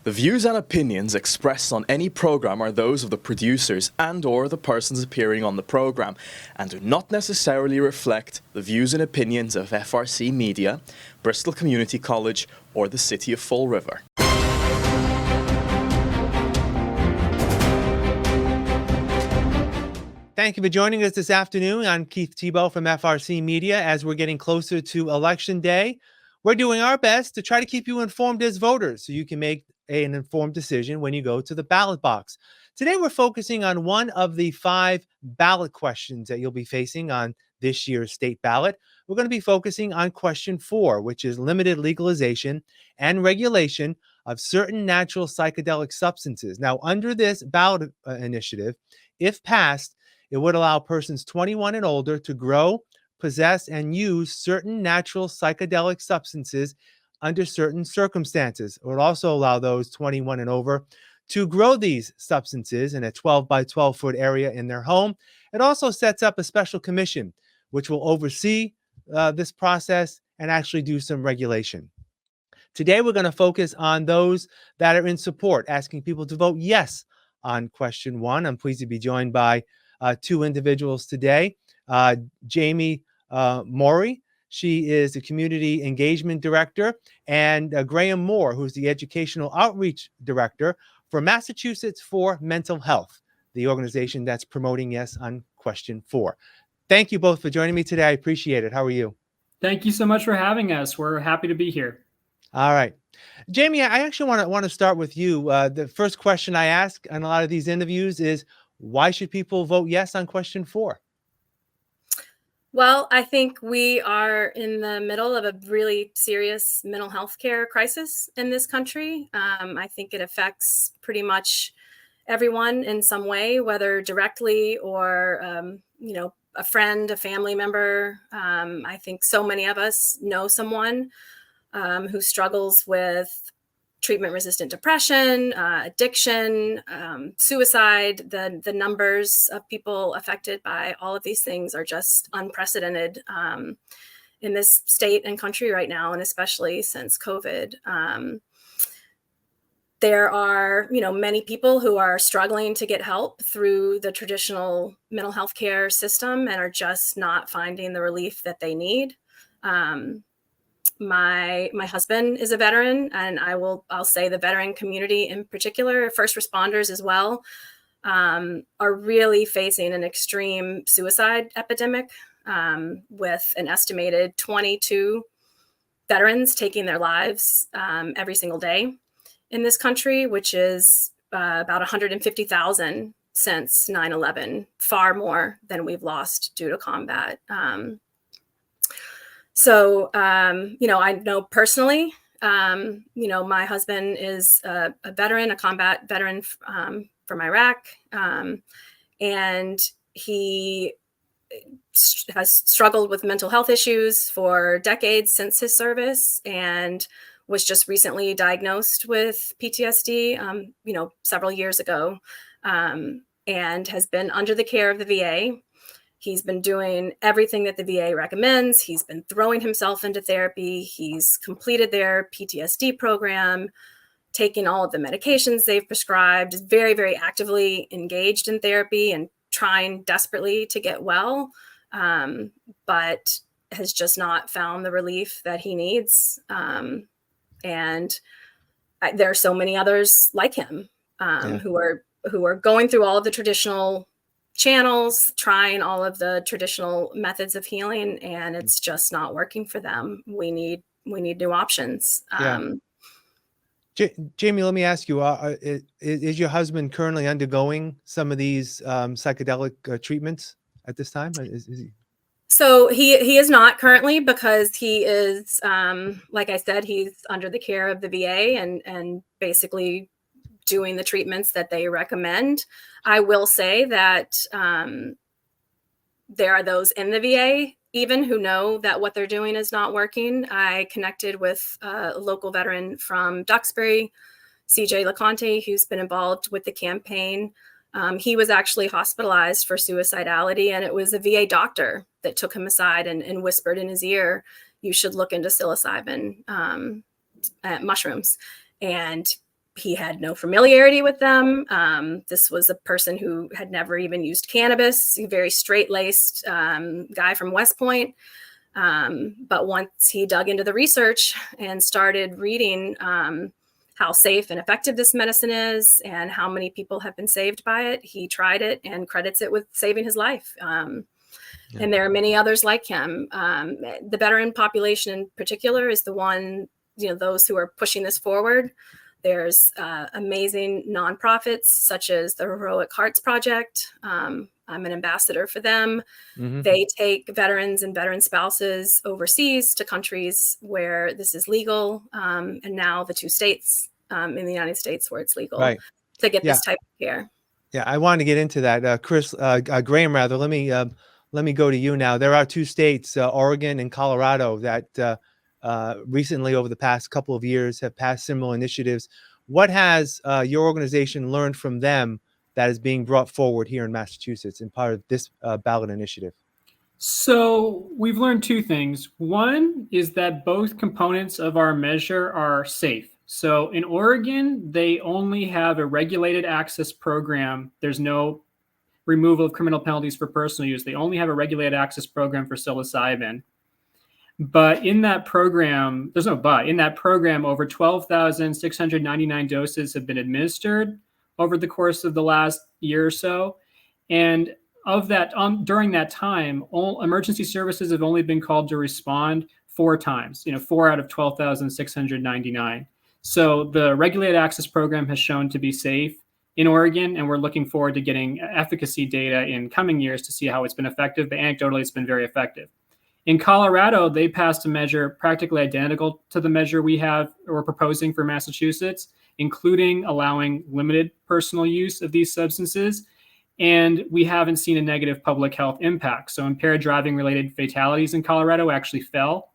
The views and opinions expressed on any program are those of the producers and/or the persons appearing on the program, and do not necessarily reflect the views and opinions of FRC Media, Bristol Community College, or the City of Fall River. Thank you for joining us this afternoon. I'm Keith Tebow from FRC Media. As we're getting closer to Election Day, we're doing our best to try to keep you informed as voters so you can make an informed decision when you go to the ballot box. Today, we're focusing on one of the 5 ballot questions that you'll be facing on this year's state ballot. We're going to be focusing on question 4, which is limited legalization and regulation of certain natural psychedelic substances. Now, under this ballot initiative, if passed, it would allow persons 21 and older to grow, possess, and use certain natural psychedelic substances under certain circumstances. It would also allow those 21 and over to grow these substances in a 12 by 12 foot area in their home. It also sets up a special commission which will oversee this process and actually do some regulation. Today, we're going to focus on those that are in support, asking people to vote yes on question 1. I'm pleased to be joined by 2 individuals today. Jamie Morey, she is the Community Engagement Director, and Graham Moore, who's the Educational Outreach Director for Massachusetts for Mental Health, the organization that's promoting yes on question 4. Thank you both for joining me today. I appreciate it. How are you? Thank you so much for having us. We're happy to be here. All right. Jamie, I actually want to start with you. The first question I ask on a lot of these interviews is, why should people vote yes on question 4? Well, I think we are in the middle of a really serious mental health care crisis in this country. I think it affects pretty much everyone in some way, whether directly or, a friend, a family member. I think so many of us know someone who struggles with treatment-resistant depression, addiction, suicide. The numbers of people affected by all of these things are just unprecedented in this state and country right now, and especially since COVID. There are, many people who are struggling to get help through the traditional mental health care system and are just not finding the relief that they need. My husband is a veteran, and I'll say the veteran community in particular, first responders as well, are really facing an extreme suicide epidemic, with an estimated 22 veterans taking their lives every single day in this country, which is about 150,000 since 9/11, far more than we've lost due to combat. So, I know personally, my husband is a veteran, a combat veteran from Iraq, and he has struggled with mental health issues for decades since his service, and was just recently diagnosed with PTSD, several years ago, and has been under the care of the VA. He's been doing everything that the VA recommends. He's been throwing himself into therapy. He's completed their PTSD program, taking all of the medications they've prescribed, is very, very actively engaged in therapy and trying desperately to get well, but has just not found the relief that he needs. And there are so many others like him who are going through all of the traditional channels, trying all of the traditional methods of healing, and it's just not working for them. We need new options. Jamie, let me ask you, is your husband currently undergoing some of these psychedelic treatments at this time? Is he? So he is not currently, because he is, like I said, he's under the care of the VA and basically doing the treatments that they recommend. I will say that there are those in the VA even who know that what they're doing is not working. I connected with a local veteran from Duxbury, CJ LeConte, who's been involved with the campaign. He was actually hospitalized for suicidality, and it was a VA doctor that took him aside and whispered in his ear, "You should look into psilocybin mushrooms." And He had no familiarity with them. This was a person who had never even used cannabis, a very straight-laced guy from West Point. But once he dug into the research and started reading how safe and effective this medicine is and how many people have been saved by it, he tried it and credits it with saving his life. And there are many others like him. The veteran population in particular is the one, those who are pushing this forward. There's amazing nonprofits such as the Heroic Hearts Project. I'm an ambassador for them. Mm-hmm. They take veterans and veteran spouses overseas to countries where this is legal, and now the 2 states in the United States where it's legal to get this type of care. Yeah, I wanted to get into that. Graham, rather, let me go to you now. There are 2 states, Oregon and Colorado, that recently, over the past couple of years, have passed similar initiatives. What has your organization learned from them that is being brought forward here in Massachusetts in part of this ballot initiative? So we've learned 2 things. One is that both components of our measure are safe. So in Oregon, they only have a regulated access program. There's no removal of criminal penalties for personal use. They only have a regulated access program for psilocybin. But in that program, there's no but. In that program, over 12,699 doses have been administered over the course of the last year or so. And of that, during that time, all emergency services have only been called to respond 4 times, 4 out of 12,699. So the regulated access program has shown to be safe in Oregon, and we're looking forward to getting efficacy data in coming years to see how it's been effective. But anecdotally, it's been very effective. In Colorado, they passed a measure practically identical to the measure we're proposing for Massachusetts, including allowing limited personal use of these substances. And we haven't seen a negative public health impact. So impaired driving related fatalities in Colorado actually fell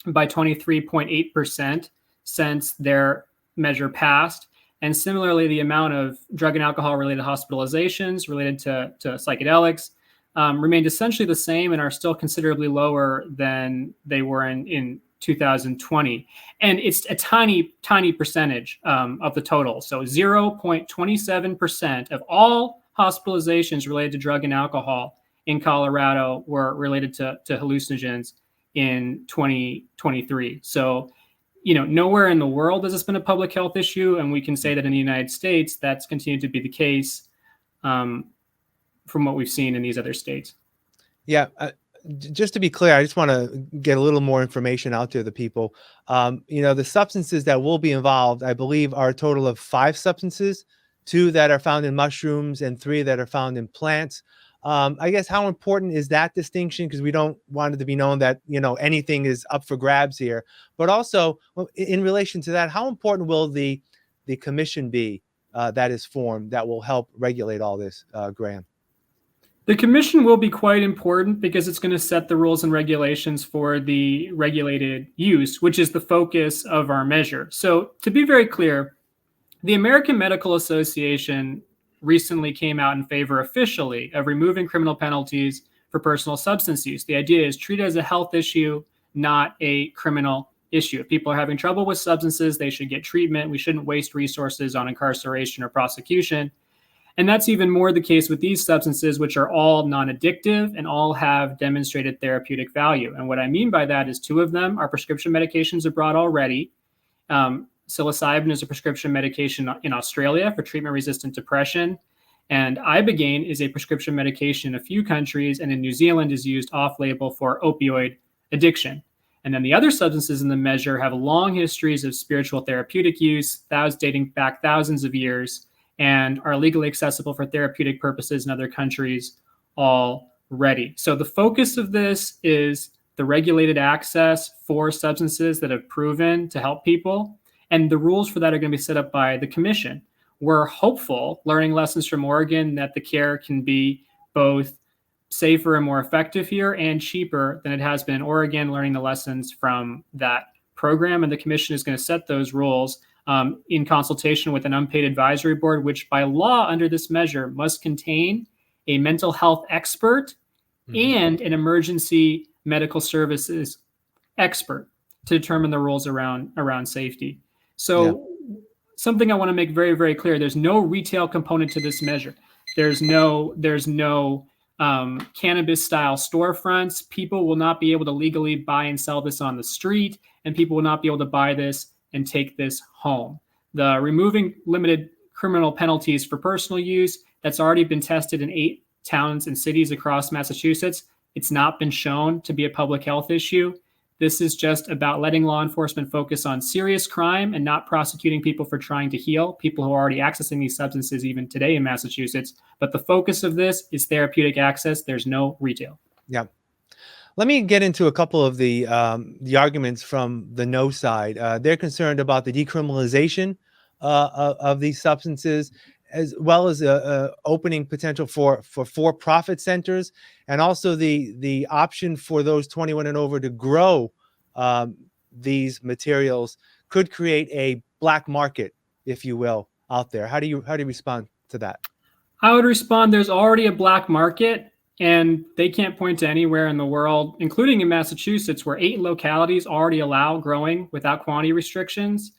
by 23.8% since their measure passed. And similarly, the amount of drug and alcohol related hospitalizations related to psychedelics remained essentially the same and are still considerably lower than they were in 2020. And it's a tiny, tiny percentage of the total. So 0.27% of all hospitalizations related to drug and alcohol in Colorado were related to hallucinogens in 2023. So, nowhere in the world has this been a public health issue. And we can say that in the United States, that's continued to be the case from what we've seen in these other states. Yeah. Just to be clear, I just want to get a little more information out to the people. The substances that will be involved, I believe, are a total of 5 substances, 2 that are found in mushrooms and 3 that are found in plants. I guess how important is that distinction? Because we don't want it to be known that, anything is up for grabs here. But also, in relation to that, how important will the commission be that is formed that will help regulate all this, Graham? The commission will be quite important because it's going to set the rules and regulations for the regulated use, which is the focus of our measure. So to be very clear, the American Medical Association recently came out in favor officially of removing criminal penalties for personal substance use. The idea is treat it as a health issue, not a criminal issue. If people are having trouble with substances, they should get treatment. We shouldn't waste resources on incarceration or prosecution. And that's even more the case with these substances, which are all non-addictive and all have demonstrated therapeutic value. And what I mean by that is 2 of them are prescription medications abroad already. Psilocybin is a prescription medication in Australia for treatment-resistant depression. And ibogaine is a prescription medication in a few countries, and in New Zealand is used off-label for opioid addiction. And then the other substances in the measure have long histories of spiritual therapeutic use, dating back thousands of years, and are legally accessible for therapeutic purposes in other countries already. So the focus of this is the regulated access for substances that have proven to help people. And the rules for that are going to be set up by the commission. We're hopeful, learning lessons from Oregon, that the care can be both safer and more effective here and cheaper than it has been in Oregon, learning the lessons from that program. And the commission is going to set those rules in consultation with an unpaid advisory board, which by law under this measure must contain a mental health expert and an emergency medical services expert to determine the rules around safety. So something I want to make very, very clear. There's no retail component to this measure. There's no cannabis style storefronts. People will not be able to legally buy and sell this on the street, and people will not be able to buy this and take this home. The removing limited criminal penalties for personal use, that's already been tested in 8 towns and cities across Massachusetts. It's not been shown to be a public health issue. This is just about letting law enforcement focus on serious crime and not prosecuting people for trying to heal, people who are already accessing these substances even today in Massachusetts. But the focus of this is therapeutic access. There's no retail. Yeah. Let me get into a couple of the arguments from the no side. They're concerned about the decriminalization of these substances, as well as opening potential for-profit centers, and also the option for those 21 and over to grow these materials could create a black market, if you will, out there. How do you respond to that? I would respond, there's already a black market, and they can't point to anywhere in the world, including in Massachusetts, where 8 localities already allow growing without quantity restrictions,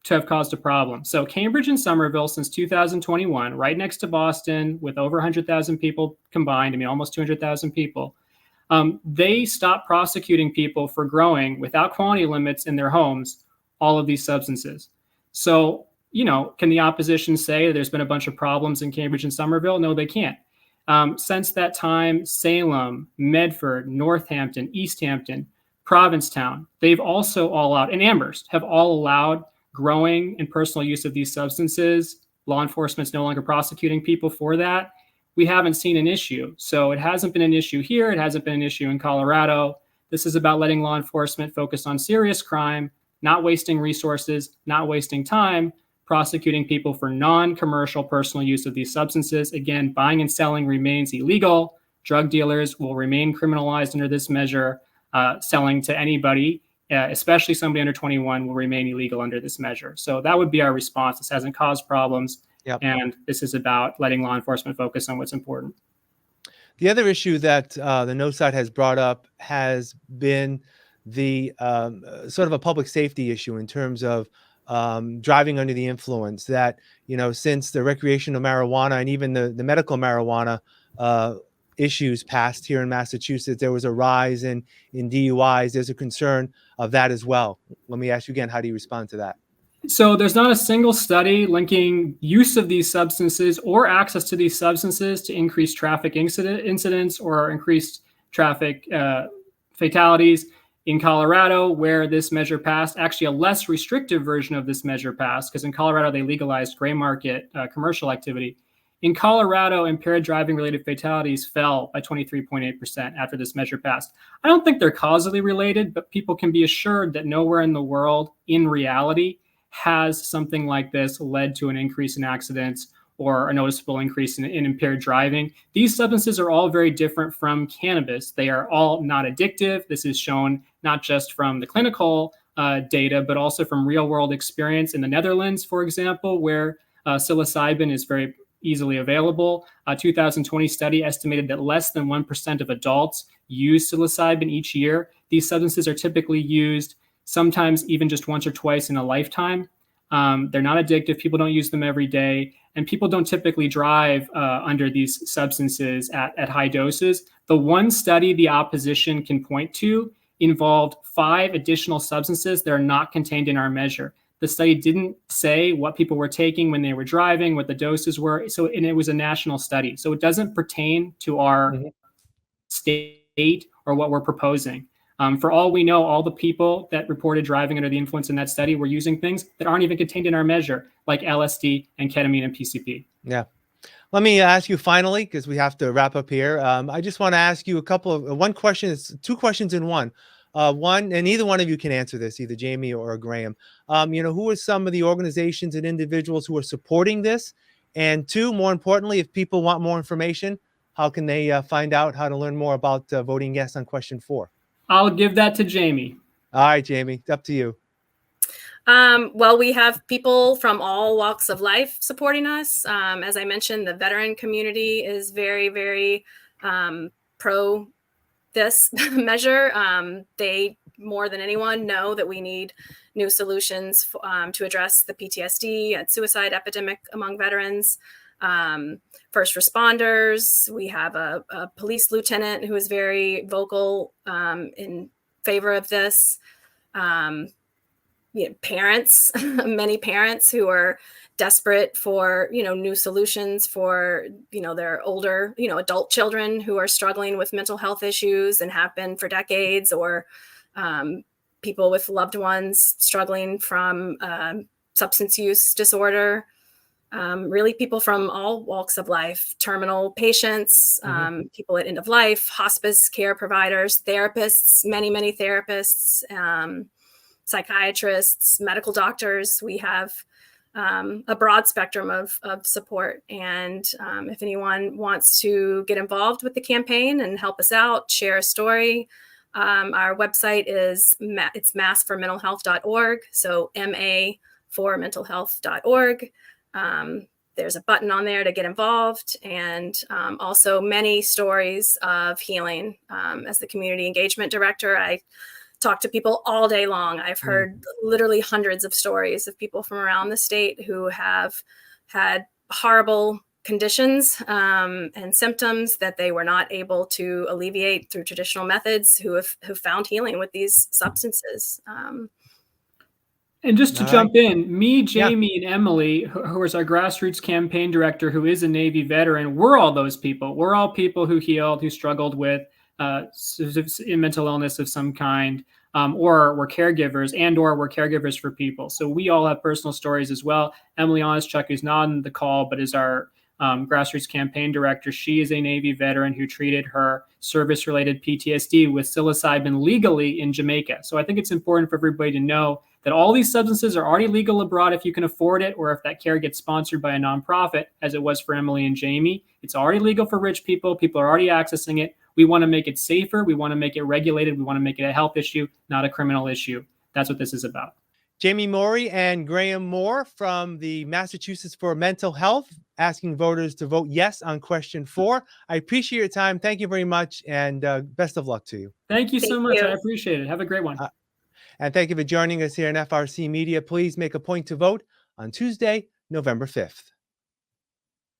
to have caused a problem. So Cambridge and Somerville since 2021, right next to Boston, with over 100,000 people combined, I mean, almost 200,000 people, they stopped prosecuting people for growing without quantity limits in their homes all of these substances. So, can the opposition say there's been a bunch of problems in Cambridge and Somerville? No, they can't. Since that time, Salem, Medford, Northampton, East Hampton, Provincetown, they've also all allowed, and Amherst have all allowed growing and personal use of these substances. Law enforcement's no longer prosecuting people for that. We haven't seen an issue. So it hasn't been an issue here. It hasn't been an issue in Colorado. This is about letting law enforcement focus on serious crime, not wasting resources, not wasting time, prosecuting people for non-commercial personal use of these substances. Again, buying and selling remains illegal. Drug dealers will remain criminalized under this measure. Selling to anybody, especially somebody under 21, will remain illegal under this measure. So that would be our response. This hasn't caused problems. Yep. And this is about letting law enforcement focus on what's important. The other issue that the no side has brought up has been the sort of a public safety issue in terms of driving under the influence, that, since the recreational marijuana and even the medical marijuana issues passed here in Massachusetts, there was a rise in DUIs. There's a concern of that as well. Let me ask you again, how do you respond to that? So there's not a single study linking use of these substances or access to these substances to increased traffic incidents or increased traffic fatalities. In Colorado, where this measure passed, actually a less restrictive version of this measure passed, because in Colorado they legalized gray market commercial activity. In Colorado, impaired driving related fatalities fell by 23.8% after this measure passed. I don't think they're causally related, but people can be assured that nowhere in the world, in reality, has something like this led to an increase in accidents or a noticeable increase in impaired driving. These substances are all very different from cannabis. They are all not addictive. This is shown not just from the clinical data, but also from real world experience in the Netherlands, for example, where psilocybin is very easily available. A 2020 study estimated that less than 1% of adults use psilocybin each year. These substances are typically used sometimes even just once or twice in a lifetime. They're not addictive. People don't use them every day. And people don't typically drive under these substances at high doses. The one study the opposition can point to involved 5 additional substances that are not contained in our measure. The study didn't say what people were taking when they were driving, what the doses were. And it was a national study. So it doesn't pertain to our state or what we're proposing. For all we know, all the people that reported driving under the influence in that study were using things that aren't even contained in our measure, like LSD and ketamine and PCP. Yeah. Let me ask you finally, because we have to wrap up here. I just want to ask you one question. It's 2 questions in one. One, and either one of you can answer this, either Jamie or Graham. Who are some of the organizations and individuals who are supporting this? And 2, more importantly, if people want more information, how can they find out how to learn more about voting yes on question 4? I'll give that to Jamie. All right, Jamie, it's up to you. Well, we have people from all walks of life supporting us. As I mentioned, the veteran community is very, very pro this measure. They more than anyone know that we need new solutions to address the PTSD and suicide epidemic among veterans. First responders, we have a police lieutenant who is very vocal in favor of this. Parents, many parents who are desperate for, new solutions for, their older, adult children who are struggling with mental health issues and have been for decades, or people with loved ones struggling from substance use disorder. Really people from all walks of life, terminal patients, people at end of life, hospice care providers, therapists, many therapists, psychiatrists, medical doctors. We have a broad spectrum of support. And if anyone wants to get involved with the campaign and help us out, share a story, our website is it's massformentalhealth.org. So MA for mentalhealth.org. There's a button on there to get involved, and also many stories of healing. As the community engagement director, I talk to people all day long. I've heard literally hundreds of stories of people from around the state who have had horrible conditions and symptoms that they were not able to alleviate through traditional methods, who have found healing with these substances. And just to jump in, me, Jamie, and Emily, who is our grassroots campaign director, who is a Navy veteran, we're all those people. We're all people who healed, who struggled with mental illness of some kind, or we're caregivers, or we're caregivers for people. So we all have personal stories as well. Emily Honestchuk, who's not on the call, but is our grassroots campaign director. She is a Navy veteran who treated her service-related PTSD with psilocybin legally in Jamaica. So I think it's important for everybody to know that all these substances are already legal abroad if you can afford it, or if that care gets sponsored by a nonprofit, as it was for Emily and Jamie. It's already legal for rich people. People are already accessing it. We want to make it safer. We want to make it regulated. We want to make it a health issue, not a criminal issue. That's what this is about. Jamie Morey and Graham Moore from the Massachusetts for Mental Health, asking voters to vote yes on question 4. I appreciate your time. Thank you very much, and best of luck to you. Thank you so much. I appreciate it. Have a great one. And thank you for joining us here in FRC Media. Please make a point to vote on Tuesday, November 5th.